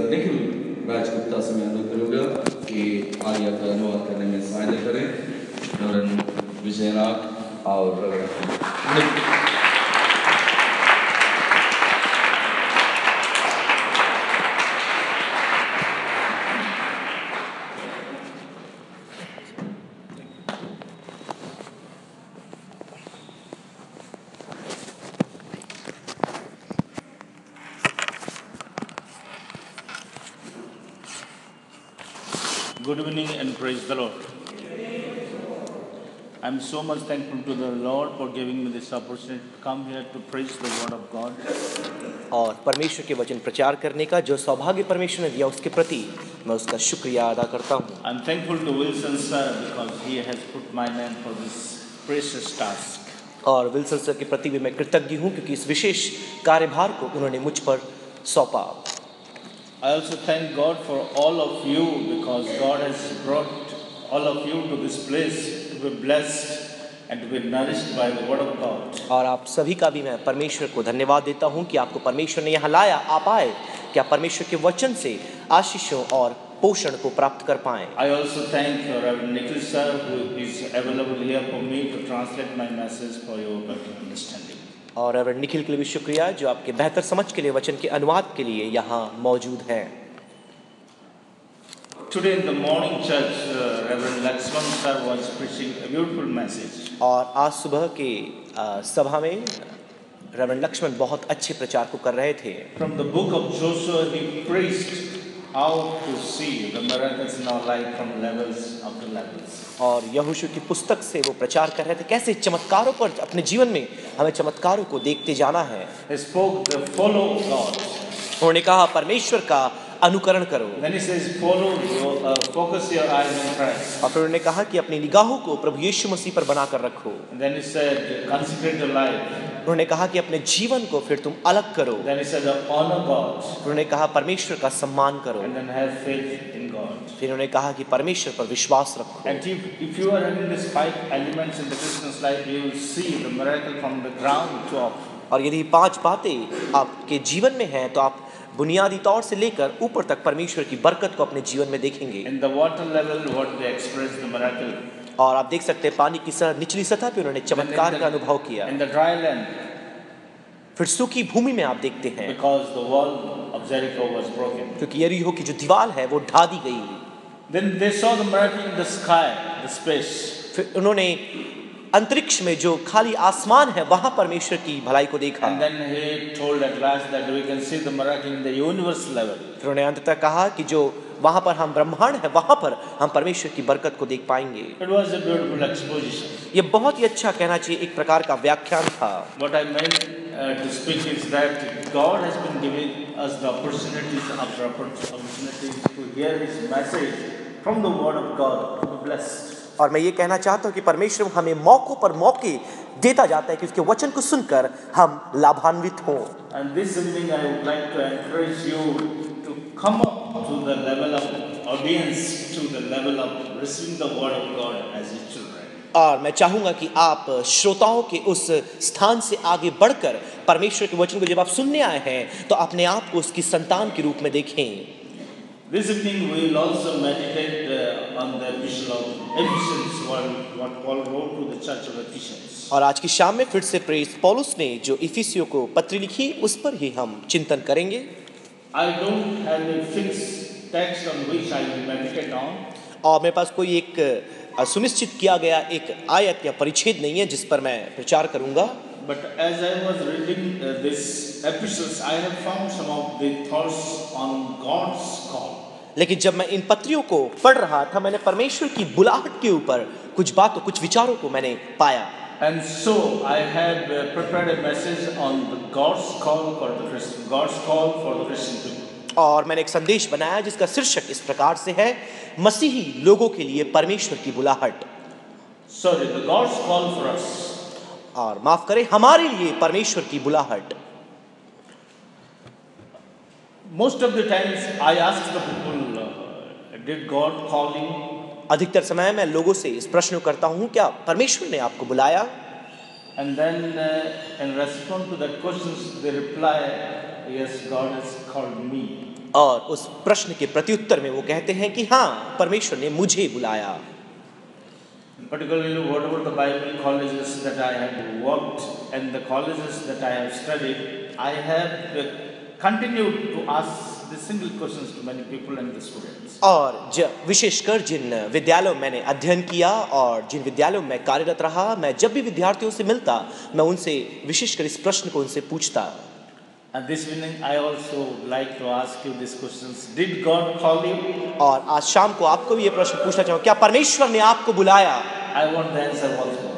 निखिल राजगुप्ता से मैं अनुरोध करूँगा कि आर्या का अनुवाद करने में सहायता करें। रेवरेंड विजयनाथ और reverend Good evening and praise the Lord. I am so much thankful to the Lord for giving me this opportunity to come here to preach the word of God. और परमेश्वर के वचन प्रचार करने का जो सौभाग्य परमेश्वर ने दिया उसके प्रति मैं उसका शुक्रिया अदा करता हूँ। I am thankful to Wilson sir because he has put my name for this precious task. और विल्सन सर के प्रति भी मैं कृतज्ञ हूँ क्योंकि इस विशेष कार्यभार को उन्होंने मुझ पर सौंपा। I also thank God for all of you because God has brought all of you to this place to be blessed and to be nourished by the word of God. और आप सभी का भी मैं परमेश्वर को धन्यवाद देता हूँ कि आपको परमेश्वर ने यहाँ लाया, आप आए कि आप परमेश्वर के वचन से आशीषों और पोषण को प्राप्त कर पाएं। I also thank Reverend Nikhil sir who is available here for me to translate my message for your better understanding. और रेवरेंड निखिल के लिए भी शुक्रिया जो आपके बेहतर समझ के लिए वचन के अनुवाद के लिए यहाँ मौजूद हैं। Today in the morning church, Reverend Lakshman sir was preaching a beautiful message. और आज सुबह के सभा में रेवरेंड लक्ष्मण बहुत अच्छे प्रचार को कर रहे थे। From the book of Joshua, he preached how to see the miracles in our life from levels up to levels. और यहोशू की पुस्तक से वो प्रचार कर रहे थे कैसे चमत्कारों पर अपने जीवन में हमें चमत्कारों को देखते जाना है। He spoke the follow God. उन्होंने कहा परमेश्वर का अनुकरण करो। Then he says follow, focus your eyes on Christ. और फिर उन्होंने कहा कि अपनी निगाहों को प्रभु यीशु मसीह पर बनाकर रखो। And then he said consecrate your life. उन्होंने कहा कि अपने जीवन को फिर तुम अलग करो। Then he said honor God. उन्होंने कहा परमेश्वर का सम्मान करो। And then have faith in God. फिर उन्होंने कहा कि परमेश्वर पर विश्वास रखो। And if you are having these 5 elements in the Christian's life, you will see the miracle from the ground to up. और यदि 5 बातें आपके जीवन में हैं तो आप बुनियादी तौर से लेकर ऊपर तक परमेश्वर की बरकत को अपने जीवन में देखेंगे। In the water level, what they express the miracle. और आप देख सकते हैं पानी की निचली सतह पे उन्होंने चमत्कार का अनुभव किया। In the dry land, फिर सूखी भूमि में आप देखते हैं because the wall of Jericho was broken. क्योंकि यरीहो की जो दीवार है वो ढा दी गई। Then they saw the miracle in the sky, the space. फिर उन्होंने अंतरिक्ष में जो खाली आसमान है वहां परमेश्वर की भलाई को देखा। And then he told at last that we can see the miracle in the universe level. फिर उन्होंने अंततः कहा कि जो वहां पर हम ब्रह्मांड है वहां पर हम परमेश्वर की बरकत को देख पाएंगे। It was a beautiful exposition. ये बहुत ही अच्छा कहना चाहिए एक प्रकार का व्याख्यान था। What I meant to speak is that God has been giving us the opportunities after opportunities to hear His message from the Word of God to be blessed. और मैं ये कहना चाहता हूँ कि परमेश्वर हमें मौकों पर मौके देता जाता है कि उसके वचन को सुनकर हम लाभान्वित हों। And this evening I would like to encourage you to come up to the level of audience, to the level of receiving the word of God as His children. और मैं चाहूँगा कि आप श्रोताओं के उस स्थान से आगे बढ़कर परमेश्वर के वचन को जब आप सुनने आए हैं तो अपने आप को उसकी संतान के रूप में देखें। This evening we will also meditate on the epistle of Ephesians, what Paul wrote to the church of Ephesians. और आज की शाम में फिर से प्रेरित पौलुस ने जो इफिसियों को पत्री लिखी उस पर ही हम चिंतन करेंगे। I don't have a fixed text on which I will meditate on. और मेरे पास कोई एक सुनिश्चित किया गया एक आयत या परिच्छेद नहीं है जिस पर मैं प्रचार करूंगा। But as I was reading this epistles, I have found some of the thoughts on God's call. लेकिन जब मैं इन पत्रियों को पढ़ रहा था मैंने परमेश्वर की बुलाहट के ऊपर कुछ बातों कुछ विचारों को मैंने पाया। And so I have prepared a message on the God's call for the Christian, God's call for the Christian people. और मैंने एक संदेश बनाया जिसका शीर्षक इस प्रकार से है मसीही लोगों के लिए परमेश्वर की बुलाहट। Sorry, the God's call for us. और माफ करें हमारे लिए परमेश्वर की बुलाहट। Most of the times I ask the people, did God call you? अधिकतर समय मैं लोगों से इस प्रश्न को करता हूँ क्या परमेश्वर ने आपको बुलाया? And then in response to that question they reply, yes, God has called me. और उस प्रश्न के प्रत्युत्तर में वो कहते हैं कि हाँ, परमेश्वर ने मुझे बुलाया। Particularly, whatever the Bible colleges that I have worked and the colleges that I have studied, I have continued to ask the single questions to many people and the students. और विशेषकर जिन विद्यालयों में मैंने अध्ययन किया और जिन विद्यालयों में विद्यालयों में रहा, मैं जब भी विद्यार्थियों से मिलता, मैं उनसे विशेषकर इस प्रश्न को उनसे पूछता। And this evening, I also like to ask you these questions. Did God call you? और आज शाम को आपको भी ये प्रश्न पूछना चाहूँ, क्या परमेश्वर ने आपको बुलाया? I want the answer also.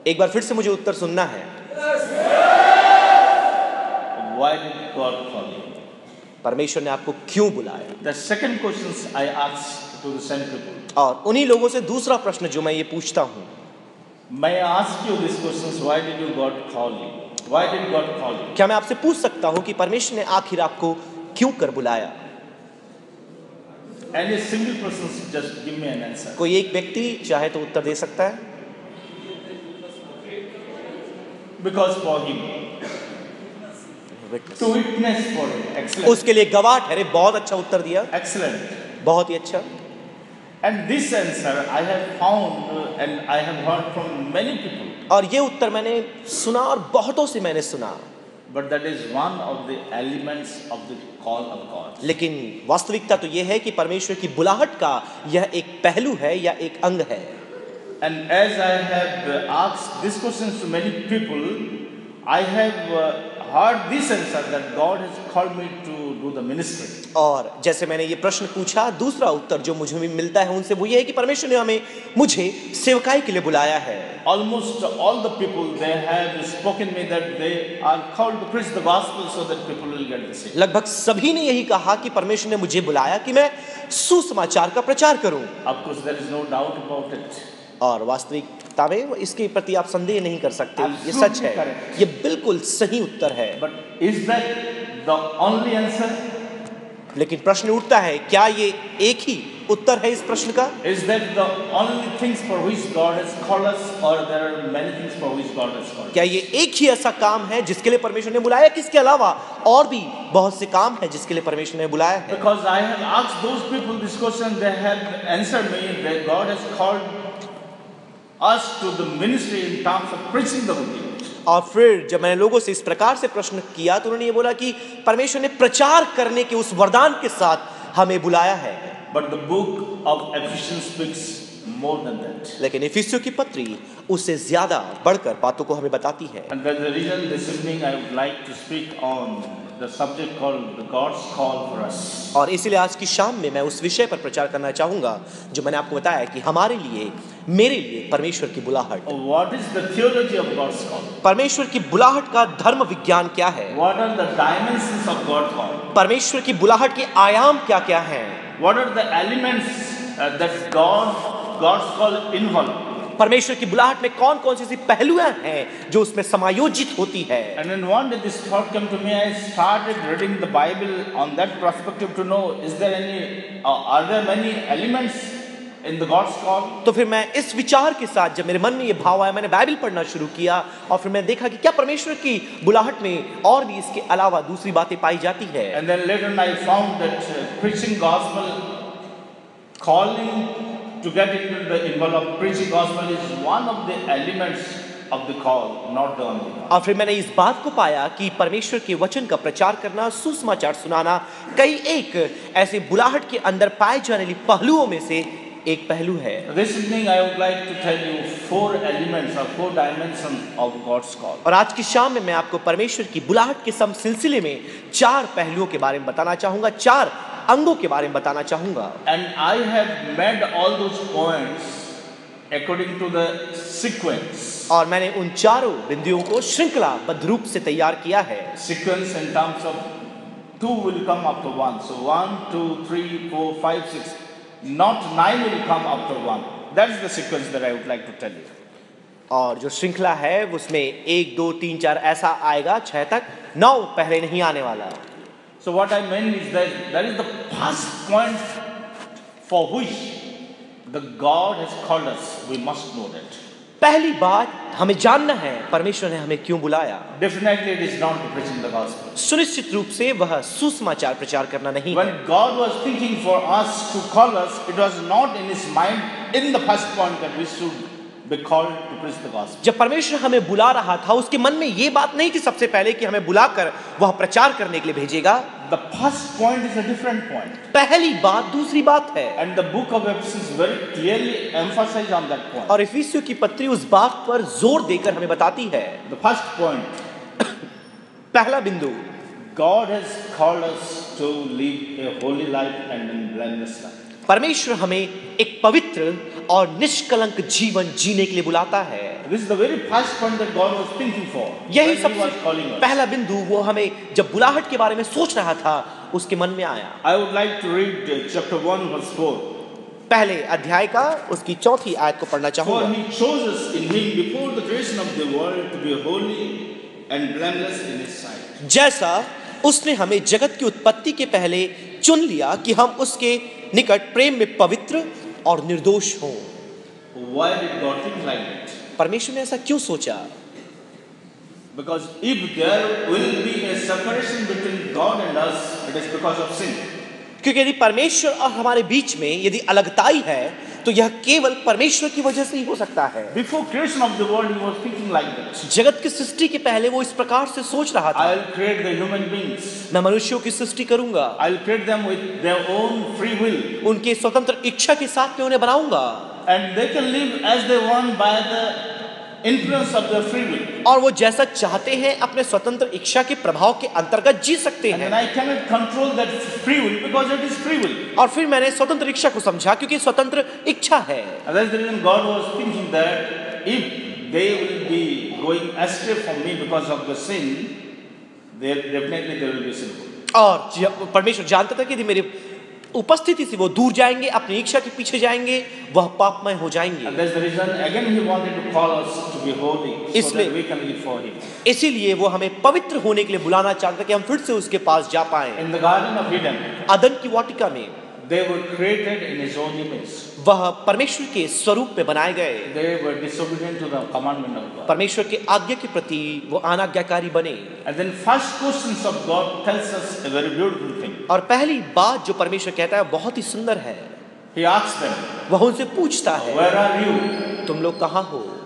एक बार फिर से मुझे उत्तर सुनना है। Why did God call you? परमेश्वर ने आपको क्यों बुलाया? The second questions I ask to the same people. और उन्हीं लोगों से दूसरा प्रश्न जो मैं ये पूछता हूँ, May I ask you these questions? Why did you God call you? Why did God call you? क्या मैं आपसे पूछ सकता हूँ कि परमेश्वर ने आखिर आपको क्यों कर बुलाया? Any single person just give me an answer. कोई एक व्यक्ति चाहे तो उत्तर दे सकता है। Because for him. To witness for him. Excellent. उसके लिए गवाह ठहरे। बहुत अच्छा उत्तर दिया। Excellent. बहुत ही अच्छा। And this answer I have found and I have heard from many people. और ये उत्तर मैंने सुना और बहुतों से मैंने सुना। But that is one of the elements of the call of God. लेकिन वास्तविकता तो ये है कि परमेश्वर की बुलाहट का यह एक पहलू है या एक अंग है। And as I have asked these questions to many people, I have heard this answer that God has called me to do the ministry. और जैसे मैंने ये प्रश्न पूछा, दूसरा उत्तर जो मुझे भी मिलता है उनसे वो ये है कि परमेश्वर ने मुझे सेवकाई के लिए बुलाया है। Almost all the people they have spoken me that they are called to preach the gospel so that people will get the saved. लगभग सभी ने यही कहा कि परमेश्वर ने मुझे बुलाया कि मैं सुसमाचार का प्रचार करूं। Of course, there is no doubt about it. और वास्तविकता में इसके प्रति आप संदेह नहीं कर सकते, ये सच है, ये बिल्कुल सही उत्तर है। But is that the only answer? लेकिन प्रश्न उठता है, क्या ये एक ही उत्तर है इस प्रश्न का? Is that the only things for which God has called us, or there are many things for which God has called us? क्या ये एक ही ऐसा काम है जिसके लिए परमेश्वर ने बुलाया, किसके अलावा और भी बहुत से काम हैं जिसके लिए परमेश्वर ने बुलाया है? Because I have asked those people this question, they have answered me that God has called us to the ministry in terms of preaching the good news. और फिर जब मैंने लोगों से इस प्रकार से प्रश्न किया तो उन्होंने ये बोला कि परमेश्वर ने प्रचार करने के उस वरदान के साथ हमें बुलाया है। But the book of Ephesians speaks more than that. लेकिन इफिसियों की पत्री उससे ज्यादा बढ़कर बातों को हमें बताती है। And that's the reason this evening I would like to speak on the subject called the God's call for us. और इसीलिए आज की शाम में मैं उस विषय पर प्रचार करना चाहूंगा जो मैंने आपको बताया कि हमारे लिए, मेरे लिए परमेश्वर की बुलाहट। What is the theology of God's call? परमेश्वर की बुलाहट का धर्म विज्ञान क्या है? What are the dimensions of God's call? परमेश्वर की बुलाहट के आयाम क्या क्या हैं? What are the elements that God's call involve? परमेश्वर की बुलाहट में कौन कौन सी ऐसी पहलुएं हैं जो उसमें समायोजित होती है? And then one day this thought came to me. I started reading the Bible on that perspective to know, is there any, are there many elements in the God's call? तो फिर मैं इस विचार के साथ जब मेरे मन में ये भाव आया, मैंने बाइबल पढ़ना शुरू किया और फिर मैं देखा कि क्या परमेश्वर की बुलाहट में और भी इसके अलावा दूसरी बातें पाई जाती है। And then later I found that preaching gospel, calling to get into the involved of preaching gospel is one of the elements of the call, not the only one. और फिर मैंने इस बात को पाया कि परमेश्वर के वचन का प्रचार करना, सुसमाचार सुनाना कई एक ऐसे बुलाहट के अंदर पाए जाने वाले पहलुओं में से एक पहलू है। This evening I would like to tell you 4 elements or 4 dimensions of God's call. और आज की शाम में मैं आपको परमेश्वर की बुलाहट के सिलसिले में 4 पहलुओं के बारे में बताना चाहूंगा, 4 अंगों के बारे में बताना चाहूंगा। And I have made all those points according to the sequence. और मैंने उन चारों बिंदुओं को श्रृंखलाबद्ध रूप से तैयार किया है। Sequence in terms of 2 will come after 1. So 1, 2, 3, 4, 5, 6. Not 9 will come after 1. That is the sequence that I would like to tell you. और जो श्रृंखला है उसमें 1, 2, 3, 4 ऐसा आएगा 6 तक, 9 पहले नहीं आने वाला। So what I mean is that is the first point for which the God has called us. We must know that. पहली बात हमें जानना है परमेश्वर ने हमें क्यों बुलाया। Definitely, it is not to preaching the gospel. सुनिश्चित रूप से वह सुसमाचार प्रचार करना नहीं When है। God was thinking for us to call us, it was not in His mind in the first point that we should be called to preach the gospel. जब परमेश्वर हमें बुला रहा था उसके मन में ये बात नहीं थी सबसे पहले कि हमें बुलाकर वह प्रचार करने के लिए भेजेगा। The first point is a different point. पहली बात दूसरी बात है And the book of Ephesians very clearly emphasizes on that point. और इफिसियों की पत्री उस बात पर जोर देकर हमें बताती है। The first point, पहला बिंदु, God has called us to live a holy life and a blameless life. परमेश्वर हमें एक पवित्र और निष्कलंक जीवन जीने के लिए बुलाता है। This is the very first point that God was thinking for यही when He सबसे was calling us. पहला बिंदु वो हमें जब बुलाहट के बारे में सोच रहा था उसके मन में आया। I would like to read chapter 1 verse 4. पहले अध्याय का उसकी चौथी आयत को पढ़ना For चाहूंगा। He chose us in Him before the creation of the world to be holy and blameless in His sight. जैसा उसने हमें जगत की उत्पत्ति के पहले चुन लिया कि हम उसके निकट प्रेम में पवित्र और निर्दोष हों। Why did God think like that? परमेश्वर ने ऐसा क्यों सोचा? Because if there will be a separation between God and us, it is because of sin. क्योंकि यदि परमेश्वर और हमारे बीच में यदि अलगताई है तो यह केवल परमेश्वर की वजह से ही हो सकता है। Before creation of the world, He was thinking like that. जगत की सृष्टि के पहले वो इस प्रकार से सोच रहा था, I'll create the human beings. मैं मनुष्यों की सृष्टि करूंगा, I'll create them with their own free will. उनके स्वतंत्र इच्छा के साथ मैं उन्हें बनाऊंगा And they can live as they want by the influence of their free will. और वो जैसा चाहते हैं अपने स्वतंत्र इच्छा के प्रभाव के अंतर्गत जी सकते And then हैं। I cannot control that free will because it is free will. और फिर मैंने स्वतंत्र इच्छा को समझा क्योंकि स्वतंत्र इच्छा है। And that's the reason God was thinking that if they will be going astray from me because of the sin, definitely they will be sinful. और परमेश्वर जानता था कि यदि मेरी उपस्थिति से वो दूर जाएंगे, अपनी इच्छा के पीछे जाएंगे, वह पापमय हो जाएंगे। And that's the reason again He wanted to call us to be holy so इसलिए- that we can live for Him. इसीलिए वो हमें पवित्र होने के लिए बुलाना चाहता कि हम फिर से उसके पास जा पाएं। In the Garden of Eden, अदन की वाटिका में they were created in His own image. वह परमेश्वर के स्वरूप में बनाए गए। They were disobedient to the commandment of God. परमेश्वर के आज्ञा के प्रति वो अनाज्ञाकारी बने। And then first questions of God tells us a very beautiful thing. और पहली बात जो परमेश्वर कहता है बहुत ही सुंदर है। He asks them, वह उनसे पूछता है, "Where are you?" तुम लोग कहाँ हो?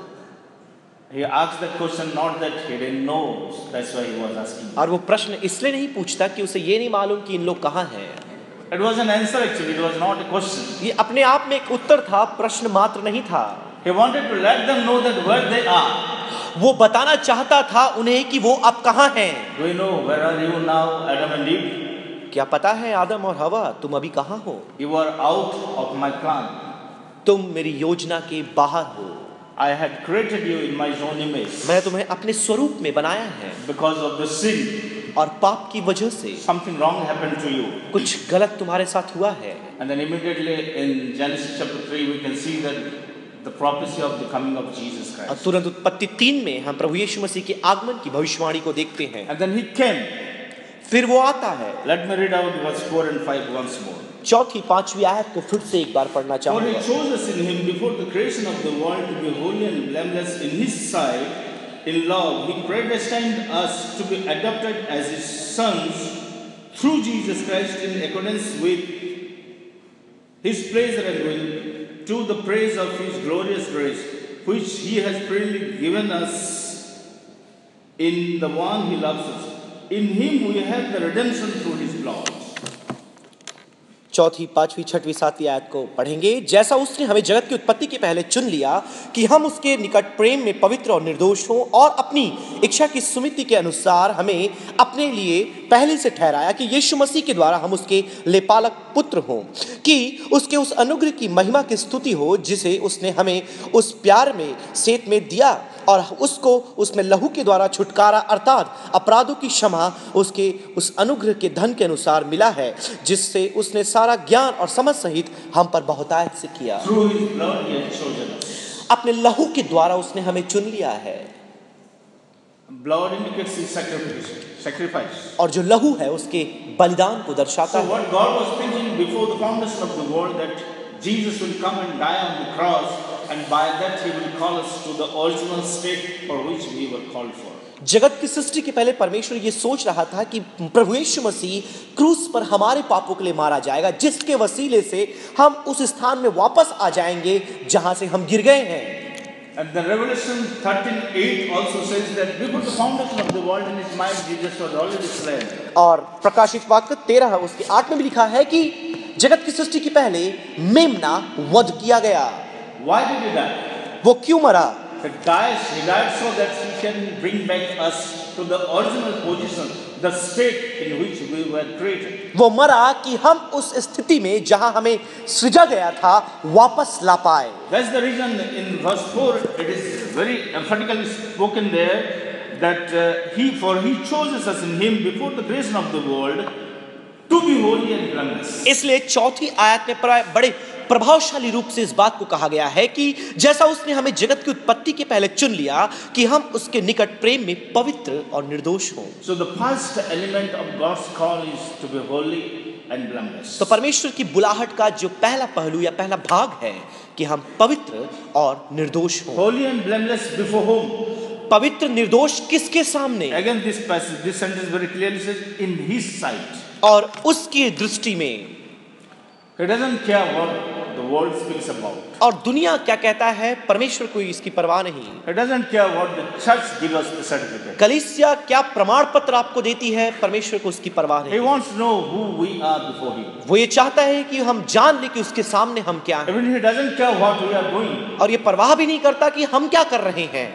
He asked that question not that he didn't know, that's why he was asking. और वो प्रश्न इसलिए नहीं पूछता कि उसे ये नहीं मालूम कि इन लोग कहाँ हैं। It was an answer actually, it was not a question. ये अपने आप में एक उत्तर था, प्रश्न मात्र नहीं था। He wanted to let them know that where they are. वो बताना चाहता था उन्हें कि वो अब कहाँ हैं। Do you know where are you now, Adam and Eve? क्या पता है आदम और हवा तुम अभी कहाँ हो? You are out of my plan. तुम मेरी योजना के बाहर हो। I had created you in my own image. मैं तुम्हें अपने स्वरूप में बनाया है Because of the sin, और पाप की वजह से something wrong happened to you. कुछ गलत तुम्हारे साथ हुआ है। And then immediately in Genesis chapter 3 we can see that the prophecy of the coming of Jesus और Christ. तुरंत उत्पत्ति 3 में हम प्रभु यीशु मसीह के आगमन की भविष्यवाणी को देखते हैं। And then he came. फिर वो आता है। Let me read out verse 4 and 5 once more. चौथी पांचवी आयत को फिर से एक बार पढ़ना For he चाहूंगा। chose us in him before the creation of the world to be holy and blameless in his sight. In love, he predestined us to be adopted as his sons through Jesus Christ in accordance with his pleasure and will, to the praise of his glorious grace, which he has freely given us in the one he loves us. In him we have the redemption through his blood. चौथी पांचवी छठवीं सातवीं आयत को पढ़ेंगे। जैसा उसने हमें जगत की उत्पत्ति के पहले चुन लिया कि हम उसके निकट प्रेम में पवित्र और निर्दोष हों और अपनी इच्छा की सुमिति के अनुसार हमें अपने लिए पहले से ठहराया कि यीशु मसीह के द्वारा हम उसके लेपालक पुत्र हों, कि उसके उस अनुग्रह की महिमा की स्तुति हो जिसे उसने हमें उस प्यार में सेत में दिया और उसको उसमें लहू के द्वारा छुटकारा अर्थात अपराधों की क्षमा उसके उस अनुग्रह के धन के अनुसार मिला है, जिससे उसने सारा ज्ञान और समझ सहित हम पर बहुतायत से किया। Through his blood he has chosen us. अपने लहू के द्वारा उसने हमें चुन लिया है। Blood indicates his sacrifice. और जो लहू है उसके बलिदान को दर्शाता So है। what God was thinking before the foundation of the world that Jesus will come and die on the cross And by that he will call us to the original state for which we were called for. जगत की सृष्टि के पहले परमेश्वर ये सोच रहा था कि प्रभु यीशु मसीह क्रूस पर हमारे पापों के लिए मारा जाएगा, जिसके वसीले से हम उस स्थान में वापस आ जाएंगे जहां से हम गिर गए हैं। And the Revelation 13:8 also says that before the foundation of the world in its mind Jesus was already slain. और प्रकाशित वाक्य 13 उसके 8 में भी लिखा है कि जगत की सृष्टि के पहले मेमना वध किया गया। Why did he die? वो क्यों मरा? He died so that he can bring back us to the original position, the state in which we were created. वो मरा कि हम उस स्थिति में जहां हमें सृजा गया था वापस ला पाए। That's the reason in verse 4 it is very emphatically spoken there that he chose us in him before the creation of the world to be holy and blameless. इसलिए चौथी आयत में बड़े प्रभावशाली रूप से इस बात को कहा गया है कि जैसा उसने हमें जगत की उत्पत्ति के पहले चुन लिया कि हम उसके निकट प्रेम में पवित्र और निर्दोष हों। So the first element of God's call is to be holy and blameless. तो परमेश्वर की बुलाहट का जो पहला पहलू या पहला भाग है कि हम पवित्र और निर्दोष हों। Holy and blameless before whom? पवित्र निर्दोष किसके सामने? Again this passage, this sentence very clearly says in his sight. और उसकी दृष्टि में। He doesn't care what the world speaks about. और दुनिया क्या कहता है, परमेश्वर को इसकी परवाह नहीं। He doesn't care what the church gives us the certificate. कलीसिया क्या प्रमाण पत्र आपको देती है, परमेश्वर को उसकी परवाह He नहीं। wants to know who we are before him. वो ये चाहता है कि हम जान ले कि उसके सामने हम क्या हैं। Even he doesn't care what we are doing. और ये परवाह भी नहीं करता कि हम क्या कर रहे हैं।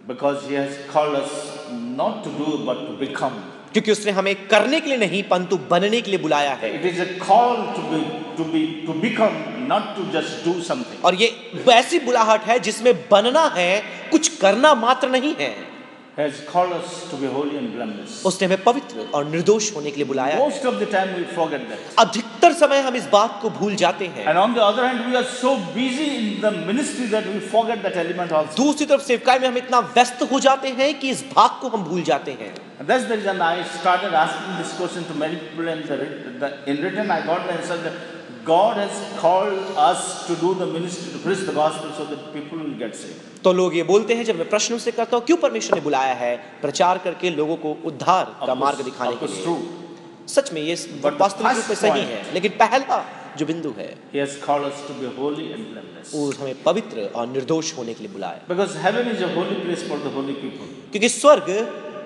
Because he has called us not to do but to become. क्योंकि उसने हमें करने के लिए नहीं परंतु बनने के लिए बुलाया है। It is a call to become, not to just do something. और ये वैसी बुलाहट है जिसमें बनना है, कुछ करना मात्र नहीं है। He has called us to be holy and blameless. उसने हमें पवित्र और निर्दोष होने के लिए बुलाया है। Most of the time we forget that. अधिकतर समय हम इस बात को भूल जाते हैं। And on the other hand, we are so busy in the ministry that we forget that element also. दूसरी तरफ सेवकाई में हम इतना व्यस्त हो जाते हैं कि इस भाग को हम भूल जाते हैं। And that's the reason I started asking this question to many people, and in return I got the answer that God has called us to do the ministry, to preach the gospel so that people will get saved. तो लोग ये बोलते हैं, जब मैं प्रश्न से करता हूँ क्यों परमेश्वर ने बुलाया है, प्रचार करके लोगों को उद्धार का मार्ग दिखाने के लिए। सच में ये वास्तविक रूप में सही है, लेकिन पहला जो बिंदु है, He has called us to be holy and blameless. वो हमें पवित्र और निर्दोष होने के लिए बुलाया। Because heaven is a holy place for the holy people. क्योंकि स्वर्ग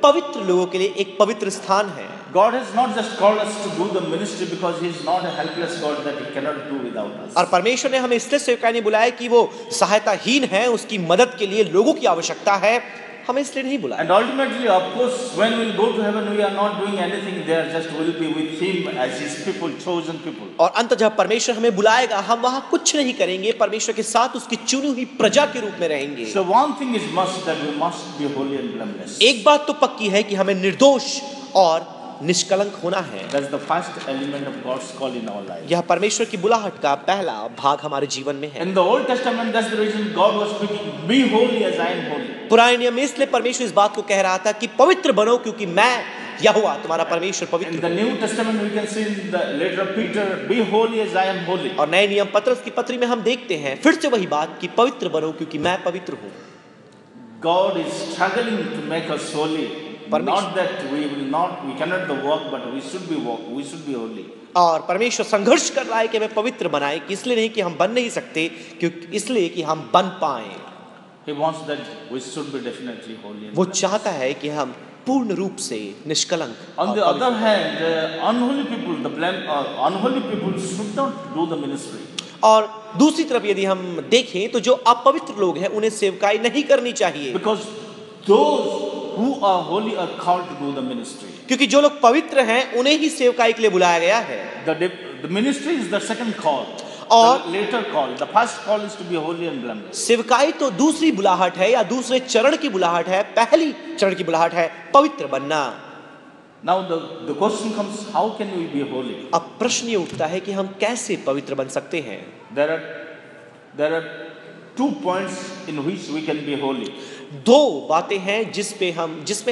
पवित्र लोगों के लिए एक पवित्र स्थान है। God has not just called us to do the ministry because He is not a helpless God that He cannot do without us. और परमेश्वर ने हमें इसलिए सेवकाई नहीं बुलाया कि वो सहायताहीन है, उसकी मदद के लिए लोगों की आवश्यकता है, हमें इसलिए नहीं बुलाया। And ultimately, of course, when we go to heaven, we are not doing anything there, just will be with Him as His people, chosen people. और अंत जब परमेश्वर हमें बुलाएगा, हम वहाँ कुछ नहीं करेंगे, परमेश्वर के साथ उसकी चुनी हुई प्रजा के रूप में रहेंगे। So one thing is must, that we must be holy and blameless. एक बात तो पक्की है कि हमें निर्दोष और निष्कलंक होना है। That's the first element of God's call in our life. यह परमेश्वर की बुलाहट का पहला भाग हमारे जीवन में है। In the Old Testament, that's the reason God was speaking, "Be holy as I am holy." पुराने नियम में इसलिए परमेश्वर इस बात को कह रहा था कि पवित्र बनो क्योंकि मैं यहोवा तुम्हारा परमेश्वर In पवित्र the हूँ। New Testament, we can see in the letter of Peter, "Be holy as I am holy." और नए नियम पत्रस की पत्री में हम देखते हैं फिर से वही बात कि पवित्र बनो क्योंकि मैं पवित्र हूँ। God is struggling to make us holy. Not that we cannot the work, but we should be holy. और परमेश्वर संघर्ष कर रहा है कि हमें पवित्र बनाए, कि इसलिए नहीं कि हम बन नहीं सकते, क्योंकि इसलिए कि हम बन पाएं। He wants that we should be definitely holy. वो चाहता है कि हम पूर्ण रूप से निष्कलंक। On the other hand, unholy people should not do the ministry. और दूसरी तरफ यदि हम देखें तो जो अपवित्र लोग हैं उन्हें सेवकाई नहीं करनी चाहिए। Because those who are holy are called to do the ministry. क्योंकि जो लोग पवित्र हैं उन्हें ही सेवकाई के लिए बुलाया गया है। The ministry is the second call. और the later call, the first call is to be holy and blameless. सेवकाई तो दूसरी बुलाहट है या दूसरे चरण की बुलाहट है, पहली चरण की बुलाहट है पवित्र बनना। Now the question comes, how can we be holy? अब प्रश्न ये उठता है कि हम कैसे पवित्र बन सकते हैं। There are 2 points in which we can be holy. दो बातें हैं जिसमें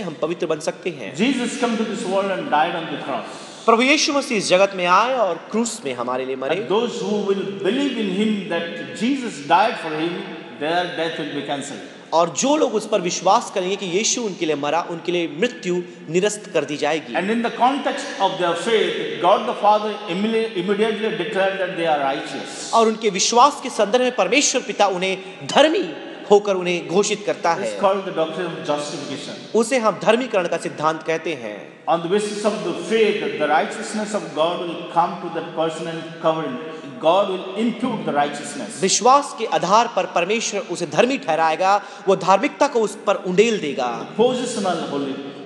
हम पवित्र बन सकते हैं। Jesus came to this world and died on the cross. प्रभु यीशु मसीह इस जगत में आए और क्रूस में हमारे लिए मरे। And those who will believe in him that Jesus died for him, their death will be cancelled. और जो लोग उस पर विश्वास करेंगे कि यीशु उनके लिए मरा, उनके लिए मृत्यु निरस्त कर दी जाएगी। And in the context of their faith, God the Father immediately declared that they are righteous. और उनके विश्वास के संदर्भ में परमेश्वर पिता उन्हें धर्मी होकर उन्हें घोषित करता है। It's called the doctrine of justification. उसे हम धर्मीकरण का सिद्धांत कहते हैं। On the basis of the faith, the righteousness of God will come to that person and cover him. God will impute the righteousness. विश्वास के आधार पर परमेश्वर उसे धर्मी ठहराएगा, वो धार्मिकता को उस पर उंडेल देगा। Positional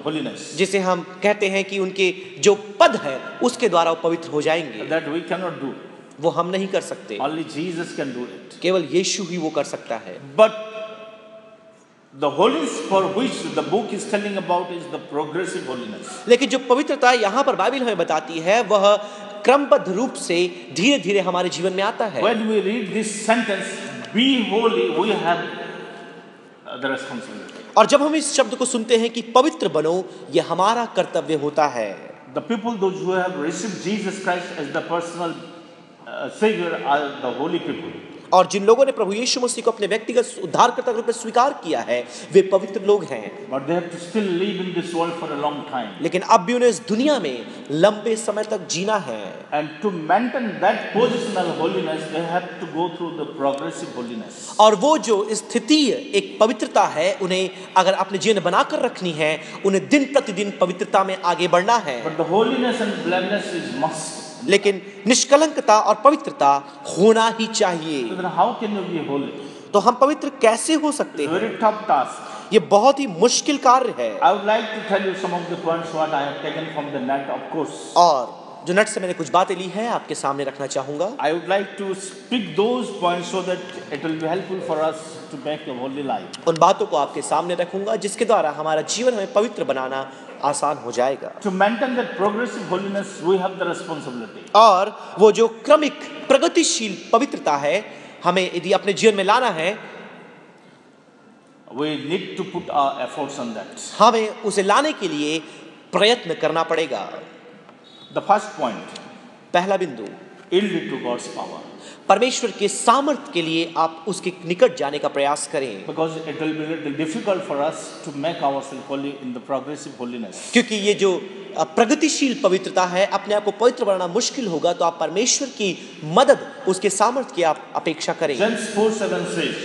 holiness. जिसे हम कहते हैं कि उनके जो पद है उसके द्वारा वो पवित्र हो जाएंगे। That we cannot do. वो हम नहीं कर सकते, Only Jesus can do it. केवल यीशु ही वो कर सकता है। But the holiness for which the book is telling about is the progressive holiness. लेकिन जो पवित्रता यहाँ पर बाइबल हमें बताती है वह क्रमबद्ध रूप से धीरे धीरे हमारे जीवन में आता है। When we read this sentence, be holy, we have the responsibility. और जब हम इस शब्द को सुनते हैं कि पवित्र बनो, यह हमारा कर्तव्य होता है। The people, those who have received Jesus Christ as the personal Savior, are the holy people. और जिन लोगों ने प्रभु यीशु मसीह को अपने व्यक्तिगत उद्धारकर्ता के रूप में स्वीकार किया है, वे पवित्र लोग हैं। But they have to still live in this world for a long time. लेकिन अब भी उन्हें इस दुनिया में लंबे समय तक जीना है। And to maintain that positional holiness, they have to go through the progressive holiness. और वो जो स्थिति एक पवित्रता है, उन्हें अगर अपने जीवन में बनाकर रखनी है, उन्हें दिन प्रतिदिन पवित्रता में आगे बढ़ना है। But the holiness and blameless is must. लेकिन निष्कलंकता और पवित्रता होना ही चाहिए। So then how can you be holy? तो हम पवित्र कैसे हो सकते It's a हैं? very tough task. ये बहुत ही मुश्किल कार्य है। I would like to tell you some of the points what I have taken from the net, of course. और जो नेट से मैंने कुछ बातें ली हैं आपके सामने रखना चाहूंगा। I would like to speak those points so that it will be helpful for us to make a holy life. उन बातों को आपके सामने रखूंगा जिसके द्वारा हमारा जीवन हमें पवित्र बनाना आसान हो जाएगा। To maintain that progressive holiness, we have the responsibility. और वो जो क्रमिक प्रगतिशील पवित्रता है, हमें यदि अपने जीवन में लाना है, We need to put our efforts on that. हमें उसे लाने के लिए प्रयत्न करना पड़ेगा। The first point, पहला बिंदु, yield to God's power. परमेश्वर के सामर्थ्य के लिए आप उसके निकट जाने का प्रयास करें। Because it will be little difficult for us to make ourselves holy in the progressive holiness. क्योंकि ये जो प्रगतिशील पवित्रता है, अपने आप को पवित्र बनाना मुश्किल होगा, तो आप परमेश्वर की मदद, उसके सामर्थ्य की आप अपेक्षा करें। James 4:7 says,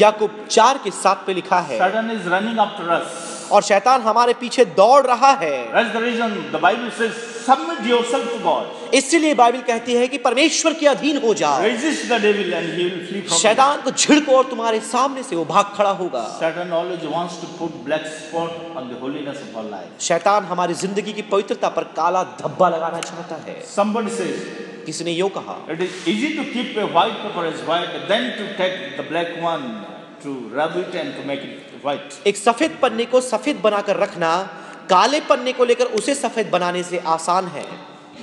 याकूब 4:7 पे लिखा है, Satan is running after us. और शैतान हमारे पीछे दौड़ रहा है। That's the reason the Bible says, submit yourself to God. इसलिए बाइबल कहती है कि परमेश्वर के अधीन हो जाओ। Resist the devil and he will flee from you. शैतान को झिड़को और तुम्हारे सामने से वो भाग खड़ा होगा। Satan always wants to put black spot on the holiness of our life. शैतान हमारी जिंदगी की पवित्रता पर काला धब्बा लगाना चाहता है। Somebody says, किसी ने यूं कहा, it is easy to keep a white paper as white, then to take the black one to rub it and to make it white. एक सफेद पन्ने को सफेद बनाकर रखना काले पन्ने को लेकर उसे सफेद बनाने से आसान है।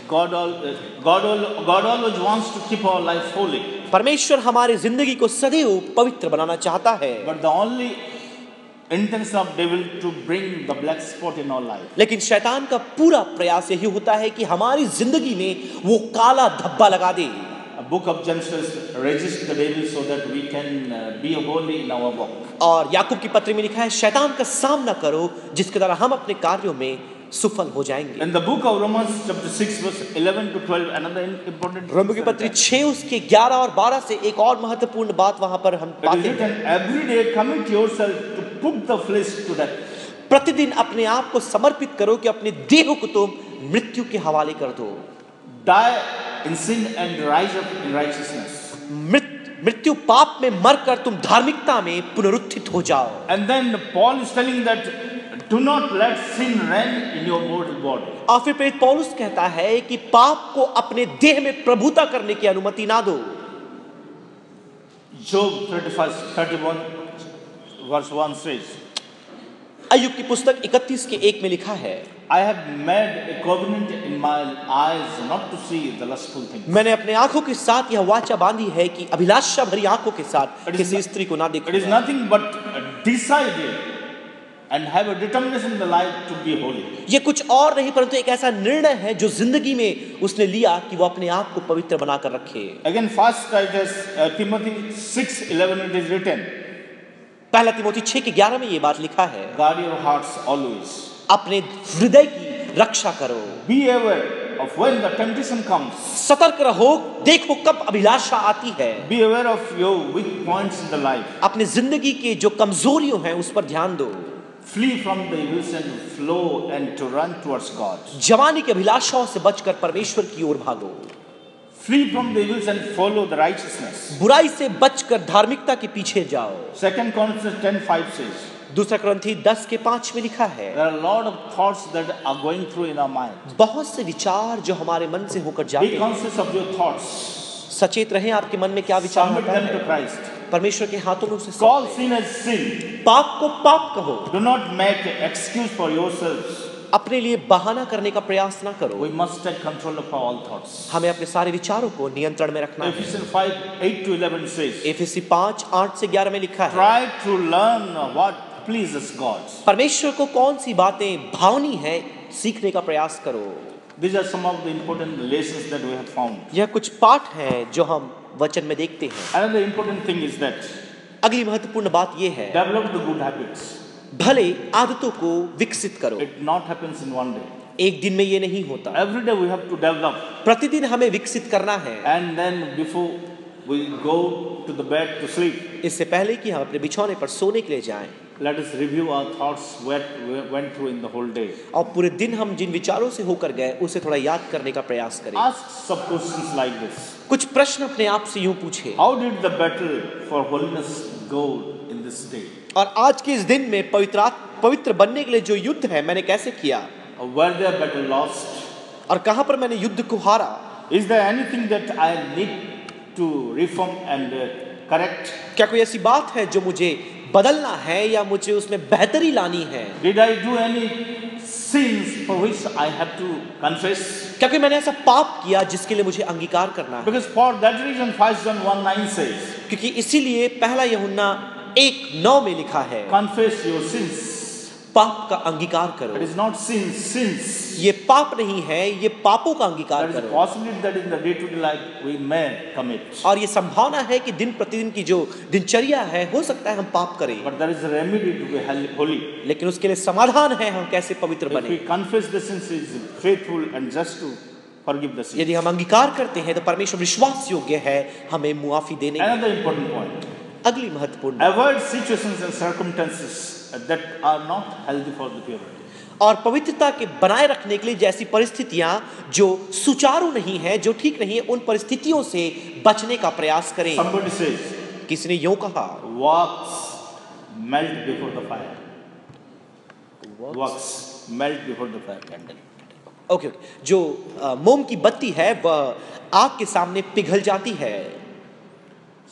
God always wants to keep our life holy. परमेश्वर हमारी जिंदगी को सदैव पवित्र बनाना चाहता है। But the only intention of devil to bring the black spot in our life. लेकिन शैतान का पूरा प्रयास यही होता है कि हमारी जिंदगी में वो काला धब्बा लगा दे। A book of James says, resist the devil so that we can be holy in our walk. और याकूब की पत्री में लिखा है, शैतान का सामना करो जिसके द्वारा हम अपने कार्यों में सफल हो जाएंगे। In the book of Romans chapter 6 verse 11 to 12, another important. Romeo की पत्री 6 उसके 11 और 12 से एक और महत्वपूर्ण बात वहां पर हम It is पाते हैं। written, every day commit yourself to put the flesh to death. प्रतिदिन अपने आप को समर्पित करो कि अपने देह को तुम मृत्यु के हवाले कर दो। Die in sin and rise up in righteousness. मृत्यु पाप में मरकर तुम धार्मिकता में पुनरुत्थित हो जाओ। And then Paul is telling that do not let sin reign in your mortal body. और फिर प्रेरित पौलुस कहता है कि पाप को अपने देह में प्रभुता करने की अनुमति ना दो। Job 31 verse 1 says, अय्यूब की पुस्तक 31 के 1 में लिखा है, I have made a covenant in my eyes not to see the lustful things. मैंने अपने आंखों के साथ यह वाचा बांधी है कि अभिलाषा भरी आंखों के साथ किसी स्त्री को ना It is देखूं। nothing but decided and have a determination in the life to be holy. ये कुछ और नहीं परंतु एक ऐसा निर्णय है जो जिंदगी में उसने लिया कि वो अपने आप को पवित्र बनाकर रखे। Again, first Timothy 6:11 it is written, पहला तिमोथी 6:11 में ये बात लिखा है, guard your hearts always. अपने हृदय की रक्षा करो। Be aware of when the temptation comes. सतर्क रहो, देखो कब अभिलाषा आती है। Be aware of your weak points in the life. अपने जिंदगी के जो कमजोरियों हैं उस पर ध्यान दो। Flee from the evils and flow and to run towards God. जवानी की अभिलाषाओं से बचकर परमेश्वर की ओर भागो। Flee from the evils and follow the righteousness. बुराई से बचकर धार्मिकता के पीछे जाओ। 2 Corinthians 10:5 says, दूसरा कुरिन्थी 10:5 में लिखा है, there are a lot of thoughts that are going through in our mind. बहुत से विचार जो हमारे मन से होकर जाते Be हैं। conscious of your thoughts. सचेत रहें आपके मन में क्या विचार Submit आता them to है। Christ. परमेश्वर के हाथों में उसे Call सौंपे। sin as sin. पाप को पाप कहो। Do not make an excuse for yourselves. अपने लिए बहाना करने का प्रयास ना करो। We must take control of all thoughts. हमें अपने सारे विचारों को नियंत्रण में रखना है। Ephesians 5:8-11 says, एफेसी 5:8-11 में लिखा है, try to learn what pleases God. परमेश्वर को कौन सी बातें भावनी है सीखने का प्रयास करो। These are some of the important lessons that we have found. यह कुछ पाठ हैं जो हम वचन में देखते हैं। Another important thing is that अगली महत्वपूर्ण बात यह है, develop the good habits. भले आदतों को विकसित करो। It not happens in one day. एक दिन में ये नहीं होता। Every day we have to develop, प्रतिदिन हमें विकसित करना है। and then before we go to the bed to sleep, इससे पहले कि हम अपने बिछौने पर सोने के लिए जाएं, let us review our thoughts what we went through in the whole day. और पूरे दिन हम जिन विचारों से होकर गए उसे थोड़ा याद करने का प्रयास करें। Ask some questions like this. कुछ प्रश्न अपने आप से यूं पूछे, How did the battle for holiness go in this day? और आज के इस दिन में पवित्र बनने के लिए जो युद्ध है मैंने कैसे किया, Were there battle lost? और कहां पर मैंने युद्ध को हारा। Is there anything that I need to reform and correct? क्या कोई ऐसी बात है जो मुझे बदलना है या मुझे उसमें बेहतरी लानी है। Did I do any sins for which I have to confess? क्या कोई मैंने ऐसा पाप किया जिसके लिए मुझे अंगीकार करना है। Because for that reason 1 John 1:9 says, क्योंकि इसीलिए पहला यूहन्ना 1:9 में लिखा है, confess your sins. पाप का अंगीकार It करो। is not sins. ये पाप नहीं है, ये पापों का अंगीकार There is a करो। possibility that in the day-to-day life we may commit. और ये संभावना है कि दिन प्रतिदिन की जो दिनचर्या है हो सकता है हम पाप करें, But there is a remedy to be holy. लेकिन उसके लिए समाधान है हम कैसे पवित्र If we बने। confess the sins, He is faithful and just to forgive the sins. यदि हम अंगीकार करते हैं तो परमेश्वर विश्वास योग्य है हमें मुआफी देने की। Another important point. अगली महत्वपूर्ण, Avoid situations and circumstances that are not healthy for the purity. और पवित्रता के बनाए रखने के लिए जैसी परिस्थितियां जो सुचारू नहीं है, जो ठीक नहीं है, उन परिस्थितियों से बचने का प्रयास करें। Somebody says, किसी ने यूं कहा, wax melt before the fire. Wax melt before the fire candle. Okay, जो मोम की बत्ती है वह आग के सामने पिघल जाती है।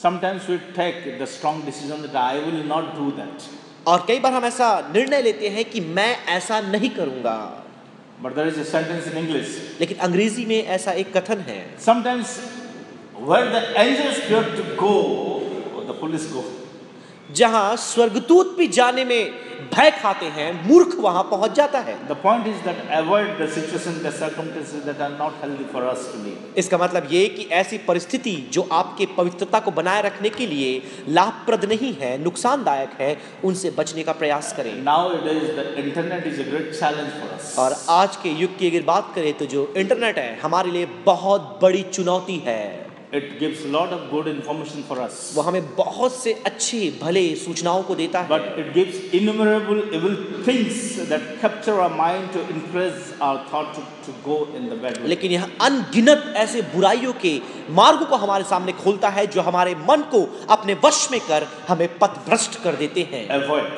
Sometimes we take the strong decision that I will not do that. और कई बार हम ऐसा निर्णय लेते हैं कि मैं ऐसा नहीं करूंगा, But there is a sentence in English. लेकिन अंग्रेजी में ऐसा एक कथन है, Sometimes where the angels fear to go, the police go. जहां स्वर्गदूत भी जाने में भय खाते हैं, मूर्ख वहां पहुंच जाता है। The point is that avoid the situations, the circumstances that are not healthy for us to live. इसका मतलब ये कि ऐसी परिस्थिति जो आपके पवित्रता को बनाए रखने के लिए लाभप्रद नहीं है, नुकसानदायक है, उनसे बचने का प्रयास करें। Nowadays the internet is a great challenge for us. और आज के युग की अगर बात करें तो जो इंटरनेट है हमारे लिए बहुत बड़ी चुनौती है। It gives a lot of good information for us. वो हमें बहुत से अच्छे भले सूचनाओं को देता है, But it gives innumerable evil things that capture our mind to influence our thought to go in the bad way. लेकिन यह अनगिनत ऐसे बुराइयों के मार्गों को हमारे सामने खोलता है जो हमारे मन को अपने वश में कर हमें पथभ्रष्ट कर देते हैं। Avoid.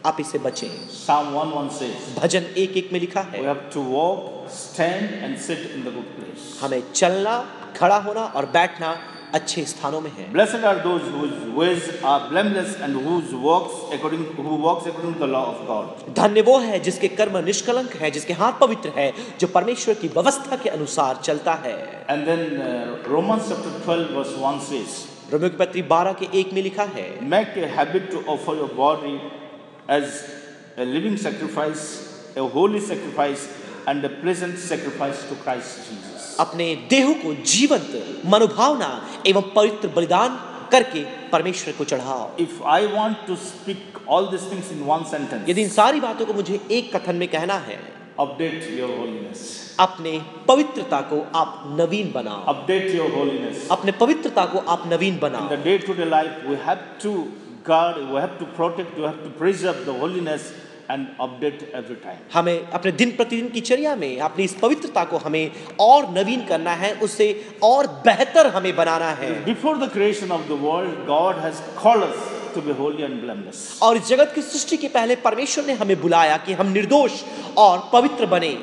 आप इससे बचें। Psalm 1:1 says, भजन 1:1 में लिखा है, we have to walk, stand and sit in the good place. हमें चलना, खड़ा होना और बैठना अच्छे स्थानों में है। Blessed are those whose ways are blameless and who walks according to the law of God. धन्य वो है जिसके कर्म निष्कलंक है, जिसके हाथ पवित्र है, जो परमेश्वर की व्यवस्था के अनुसार चलता है। And then Romans chapter 12 verse 1 says, Romeo की पत्री 12:1 में लिखा है, make a habit to offer your body as a living sacrifice, a holy sacrifice, and a pleasant sacrifice to Christ Jesus. अपने देह को जीवंत, मनोभावना एवं पवित्र बलिदान करके परमेश्वर को चढ़ाओ। If I want to speak all these things in one sentence, यदि इन सारी बातों को मुझे एक कथन में कहना है, update your holiness. अपने पवित्रता को आप नवीन बनाओ। Update your holiness. अपने पवित्रता को आप नवीन In बनाओ। the day-to-day life, we have to guard, we have to protect, we have to preserve the holiness and update every time. हमें अपने दिन प्रतिदिन की चर्या में अपनी इस पवित्रता को हमें और नवीन करना है, उससे और बेहतर हमें बनाना है। Before the creation of the world, God has called us to be holy and blameless. और इस जगत की सृष्टि के पहले परमेश्वर ने हमें बुलाया कि हम निर्दोष और पवित्र बने।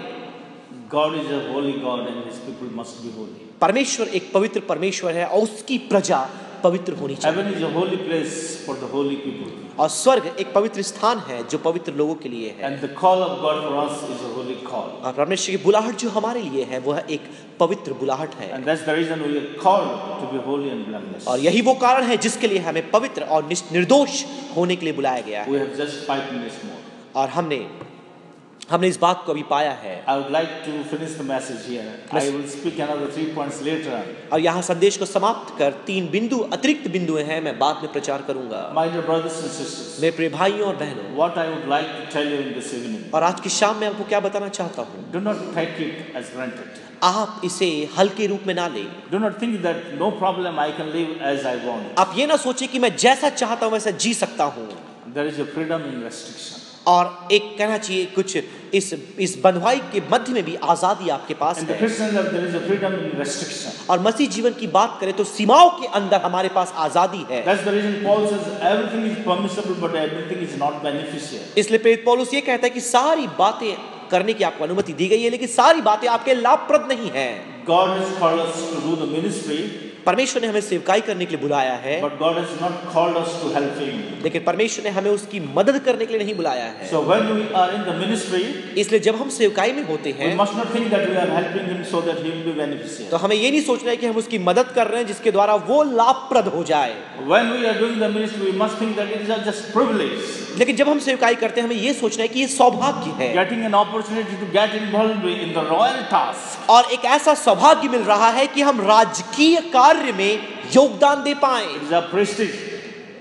God is a holy God and His people must be holy. परमेश्वर एक पवित्र परमेश्वर है और उसकी प्रजा पवित्र होनी चाहिए। Heaven is a holy place for the holy people. और स्वर्ग एक पवित्र स्थान है जो पवित्र लोगों के लिए है। And the call of God for us is a holy call. और परमेश्वर की बुलाहट जो हमारे लिए है वह एक पवित्र बुलाहट है। And that's the reason we are called to be holy and blameless. और यही वो कारण है जिसके लिए हमें पवित्र और निर्दोष होने के लिए बुलाया गया है। We have just 5 minutes more. और हमने इस बात को अभी पाया है। I would like to finish the message here. I will speak another 3 points later on. और यहाँ संदेश को समाप्त कर 3 बिंदु अतिरिक्त बिंदु हैं, मैं बाद में प्रचार करूंगा। My dear brothers and sisters, मेरे प्रिय भाइयों और बहनों, what I would like to tell you in this evening, और आज की शाम में आपको क्या बताना चाहता हूँ, do not take it as granted. आप इसे हल्के रूप में ना लें। Do not think that no problem, I can live as I want. आप ये ना सोचिए कि मैं जैसा चाहता हूँ वैसा जी सकता हूँ। There is a freedom in restriction. और एक कहना चाहिए कुछ इस बंधुआई के मध्य में भी आजादी आपके पास In the है। Christian life, there is a freedom in restriction. और मसीह जीवन की बात करें तो सीमाओं के अंदर हमारे पास आजादी है। That's the reason Paul says everything is permissible, but everything is not beneficial. इसलिए प्रेरित पौलुस ये कहता है कि सारी बातें करने की आपको अनुमति दी गई है, लेकिन सारी बातें आपके लाभप्रद नहीं है। God has called us to do the ministry, परमेश्वर ने हमें सेवकाई करने के लिए बुलाया है, but God has not called us to help Him. लेकिन परमेश्वर ने हमें उसकी मदद करने के लिए नहीं बुलाया है। So when we are in the ministry, इसलिए जब हम सेवकाई में होते we हैं must not think that we are helping Him so that He will be beneficial. तो हमें ये नहीं सोचना है कि हम उसकी मदद कर रहे हैं जिसके द्वारा वो लाभप्रद हो जाए। When we are doing the ministry, we must think that it is just privilege. लेकिन जब हम सेवकाई करते हैं हमें ये सोचना है कि ये सौभाग्य है Getting an opportunity to get involved in the royal task. और एक ऐसा सौभाग्य मिल रहा है कि हम राजकीय कार्य में योगदान दे पाएं। It is a prestige,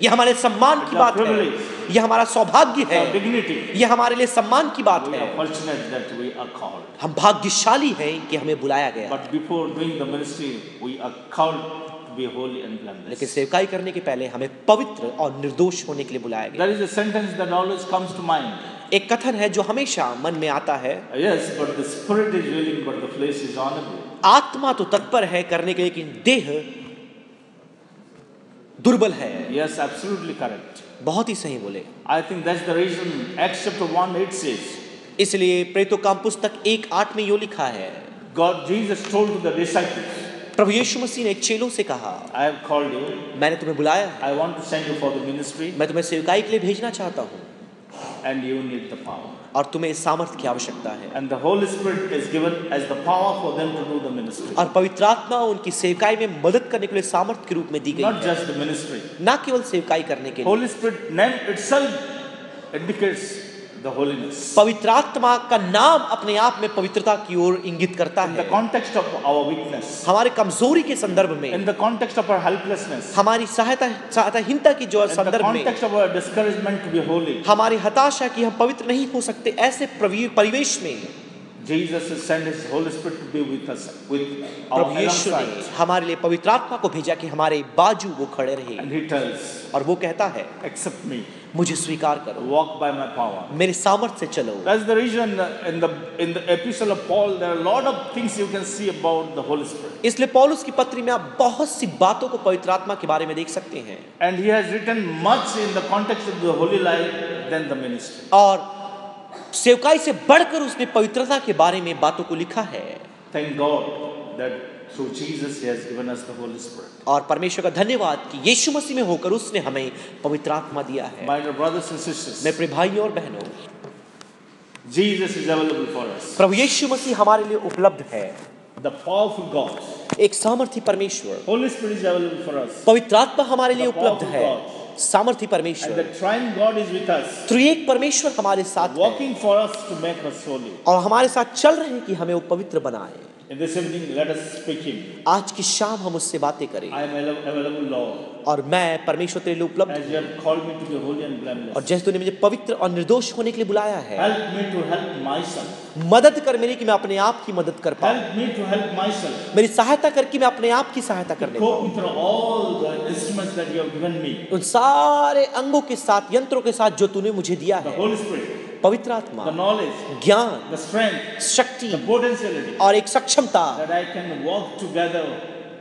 ये हमारे सम्मान की बात है, ये हमारा सौभाग्य है, a dignity. ये हमारे लिए सम्मान की बात We है। are fortunate that we are called. हम भाग्यशाली हैं कि हमें बुलाया गया। But before doing the ministry, we are called to be holy and blameless. लेकिन सेवकाई करने के पहले हमें पवित्र और निर्दोष होने के लिए बुलाया गया। There is a sentence that always comes to mind. एक कथन है जो हमेशा मन में आता है, Yes, but the spirit is willing, but the flesh is honorable. आत्मा तो तत्पर है करने के, लेकिन देह दुर्बल है। Yes, absolutely correct. बहुत ही सही बोले। I think that's the reason Acts chapter 1:8 says, इसलिए प्रेरितों काम पुस्तक 1:8 में यो लिखा है, God, Jesus told to the disciples, प्रभु यीशु मसीह ने एक चेलों से कहा, I have called you. मैंने तुम्हें बुलाया है, I want to send you for the ministry, मैं तुम्हें सेवकाई के लिए भेजना चाहता हूँ and you need the power. और तुम्हें सामर्थ्य की आवश्यकता है। And the Holy Spirit is given as the power for them to do the ministry. और पवित्र आत्मा उनकी सेवकाई में मदद करने के लिए सामर्थ्य के रूप में दी गई Not है, just the ministry. ना केवल सेवकाई करने के लिए। Holy Spirit name itself indicates the holiness. पवित्र आत्मा का नाम अपने आप में पवित्रता की ओर इंगित करता In the है। context of our weakness, हमारे कमजोरी के संदर्भ में, in the context of our helplessness, हमारी सहायताहीनता की जो in the संदर्भ में, context of our discouragement to be holy, हमारी हताशा कि हम पवित्र नहीं हो सकते, ऐसे परिवेश में Jesus has sent His Holy Spirit to be with us, with our प्रभु यीशु ने alongside. हमारे लिए पवित्र आत्मा को भेजा कि हमारे बाजू वो खड़े रहे। And He tells, और वो कहता है, accept me, मुझे स्वीकार करो, walk by my power. मेरे सामर्थ्य से चलो। That's the reason in the epistle of Paul, there are a lot of things you can see about the Holy Spirit. इसलिए पौलुस की पत्री में आप बहुत सी बातों को पवित्र आत्मा के बारे में देख सकते हैं। And he has written much in the context of the holy life than the ministry. और सेवकाई से बढ़कर उसने पवित्रता के बारे में बातों को लिखा है। Thank God that through Jesus He has given us the Holy Spirit. और परमेश्वर का धन्यवाद कि यीशु मसीह में होकर उसने हमें पवित्र आत्मा दिया है। My dear brothers and sisters, मेरे प्रिय भाइयों और बहनों, Jesus is available for us. प्रभु यीशु मसीह हमारे लिए उपलब्ध है। The powerful God, एक सामर्थी परमेश्वर, Holy Spirit is available for us. पवित्र आत्मा हमारे लिए The उपलब्ध powerful है। God. सामर्थी And the परमेश्वर, triune God is with us, त्रिएक परमेश्वर हमारे साथ है working for us to make us holy. और हमारे साथ चल रहे हैं कि हमें वो पवित्र बनाए। In this evening, let us speak Him. आज की शाम हम उससे बातें करें I am available, Lord, और मैं परमेश्वर तेरे लिए उपलब्ध as you have called me to be holy and blameless. और जैसे तूने मुझे पवित्र और निर्दोष होने के लिए बुलाया है, Help me to help myself. मदद कर मेरी कि मैं अपने आप की मदद कर पाऊं, Help me to help myself. मेरी सहायता कर कि मैं अपने आप की सहायता करने Cope पाऊं, with all the instruments that you have given me. उन सारे अंगों के साथ, यंत्रों के साथ जो तूने मुझे दिया The है, Holy Spirit, पवित्र आत्मा, the knowledge, ज्ञान, the strength, शक्ति the potentiality, और एक सक्षमता that I can walk together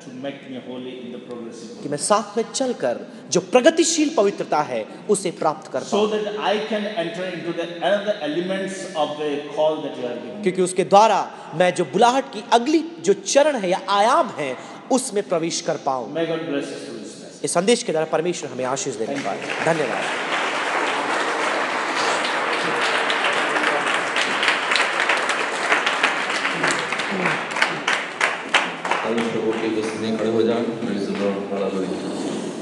to make me holy in the progressive कि way. मैं साथ में चलकर जो प्रगतिशील पवित्रता है उसे प्राप्त कर So पाऊं, that I can enter into the another elements of the call that you have given me. क्योंकि उसके द्वारा मैं जो बुलाहट की अगली जो चरण है या आयाम है उसमें प्रवेश कर पाऊं। May God bless us through this message. इस संदेश के द्वारा परमेश्वर हमें आशीष देने पाए। धन्यवाद। प्रभु की उपस्थिति में खड़े हो जाएं। Praise the Lord, hallelujah.